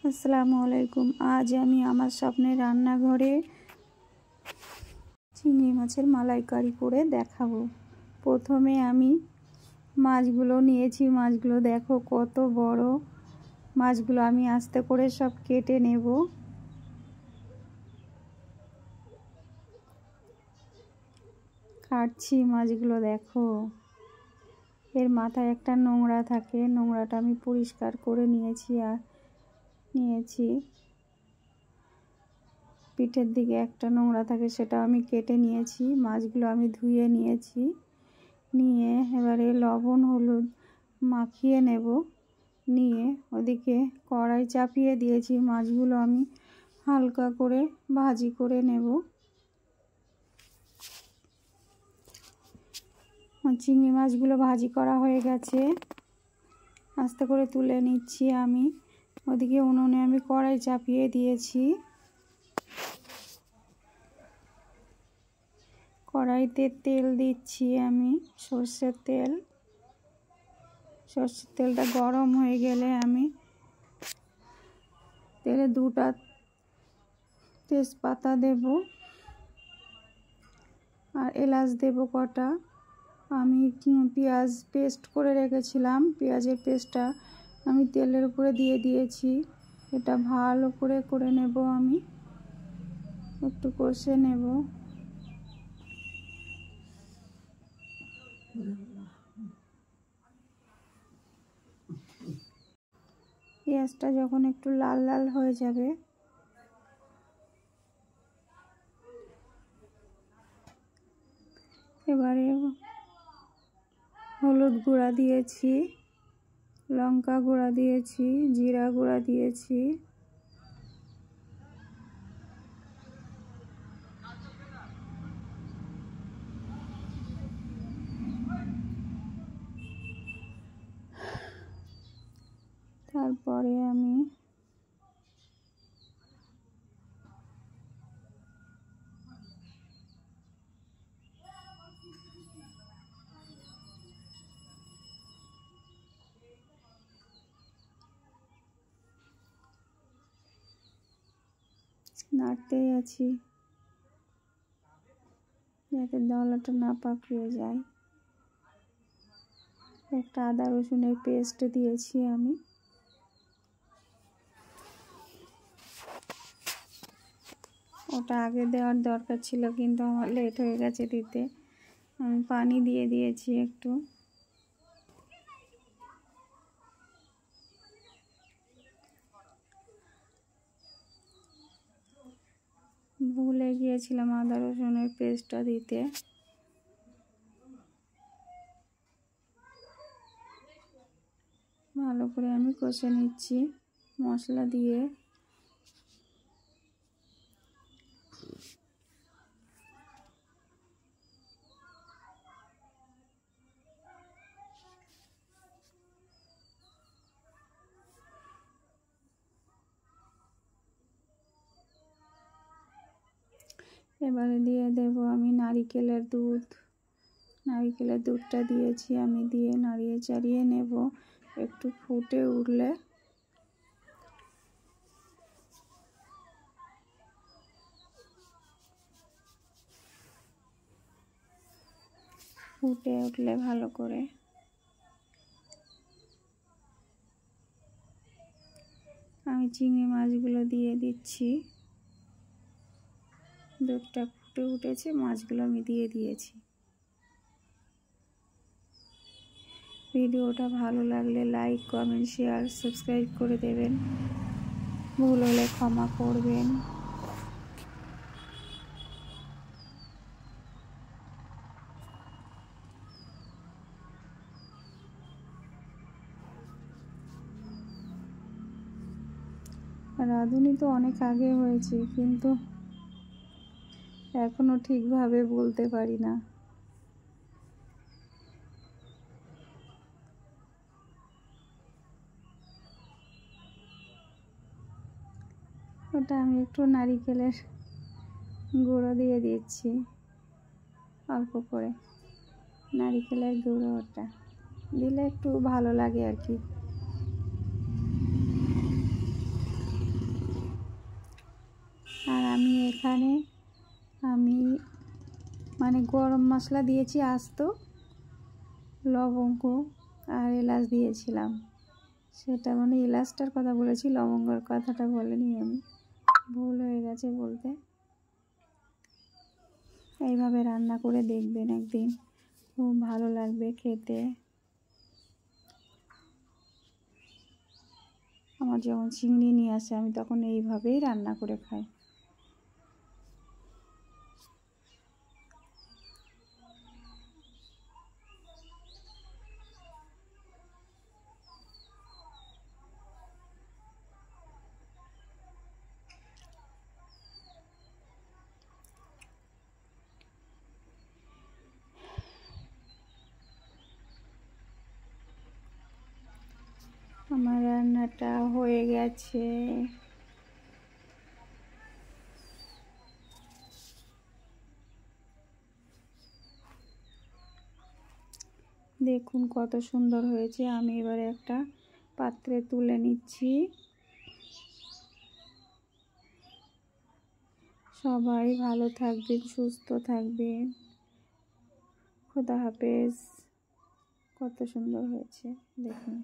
আসসালামু আলাইকুম। আজ আমি আমার স্বপ্নের রান্নাঘরে চিংড়ি মাছের মালাইকারি করে দেখাবো। প্রথমে আমি মাছগুলো নিয়েছি। মাছগুলো দেখো কত বড়। মাছগুলো আমি আস্তে করে সব কেটে নেব। কাটছি মাছগুলো, দেখো এর মাথায় একটা নোংরা থাকে, নোংরাটা আমি পরিষ্কার করে নিয়েছি। পিঠের দিকে একটা নোংরা থাকে, সেটা আমি কেটে নিয়েছি। মাছগুলো আমি ধুয়ে নিয়েছি। নিয়ে এবারে লবণ হলুদ মাখিয়ে নেব। নিয়ে ওদিকে কড়াই চাপিয়ে দিয়েছি। মাছগুলো আমি হালকা করে ভাজি করে নেব। চিংড়ি মাছগুলো ভাজি করা হয়ে গেছে, আস্তে করে তুলে নিচ্ছি আমি। ওদিকে উনুনে আমি কড়াই চাপিয়ে দিয়েছি। কড়াইতে তেল দিচ্ছি আমি, সর্ষের তেল। সর্ষের তেলটা গরম হয়ে গেলে আমি তেলে 2টা তেজপাতা দেব আর এলাচ দেব কটা। আমি পেঁয়াজ পেস্ট করে রেখেছিলাম, পেঁয়াজের পেস্টটা আমি তেলের উপরে দিয়ে দিয়েছি। এটা ভালো করে নেব, আমি একটু কষে নেব। পেঁয়াজটা যখন একটু লাল লাল হয়ে যাবে, এবারে হলুদ গুঁড়া দিয়েছি, লঙ্কা গুঁড়া দিয়েছি, জিরা গুঁড়া দিয়েছি। তারপরে আমি নাড়তেই আছি যাতে দলাটা না পাকিয়ে যায়। একটা আদা রসুনের পেস্ট দিয়েছি আমি। ওটা আগে দেওয়ার দরকার ছিল, কিন্তু আমার লেট হয়ে গেছে দিতে। আমি পানি দিয়ে দিয়েছি একটু। ভুলে গিয়েছিলাম আদা রসুনের পেস্টটা দিতে। ভালো করে আমি কষে নিচ্ছি মশলা দিয়ে। এবারে দিয়ে দেব আমি নারিকেলের দুধ। নারিকেলের দুধটা দিয়েছি আমি, দিয়ে নাড়িয়ে চাড়িয়ে নেব। একটু ফুটে উঠলে ভালো করে আমি চিংড়ি মাছগুলো দিয়ে দিচ্ছি। দুধটা ফুটে উঠেছে, মাছগুলো আমি দিয়ে দিয়েছি। ভিডিওটা ভালো লাগলে লাইক কমেন্ট শেয়ার সাবস্ক্রাইব করে দেবেন। ভুল হলে ক্ষমা করবেন। রাঁধুনি তো অনেক আগে হয়েছে, কিন্তু এখনো ঠিকভাবে বলতে পারি না। ওটা আমি একটু নারিকেলের গুঁড়ো দিয়ে দিচ্ছি, অল্প করে নারিকেলের গুঁড়ো। ওটা দিলে একটু ভালো লাগে আর কি। মানে গরম মশলা দিয়েছি আস্ত, লবঙ্গ আর এলাচ দিয়েছিলাম। সেটা মানে এলাচটার কথা বলেছি, লবঙ্গর কথাটা বলিনি আমি, ভুল হয়ে গেছে বলতে। এইভাবে রান্না করে দেখবেন একদিন, খুব ভালো লাগবে খেতে। আমার যখন চিংড়ি নিয়ে আসে আমি তখন এইভাবেই রান্না করে খাই। আমার রান্নাটা হয়ে গেছে। দেখুন কত সুন্দর হয়েছে। আমি এবারে একটা পাত্রে তুলে নিচ্ছি। সবাই ভালো থাকবেন, সুস্থ থাকবেন। খোদা হাফেজ। কত সুন্দর হয়েছে দেখুন।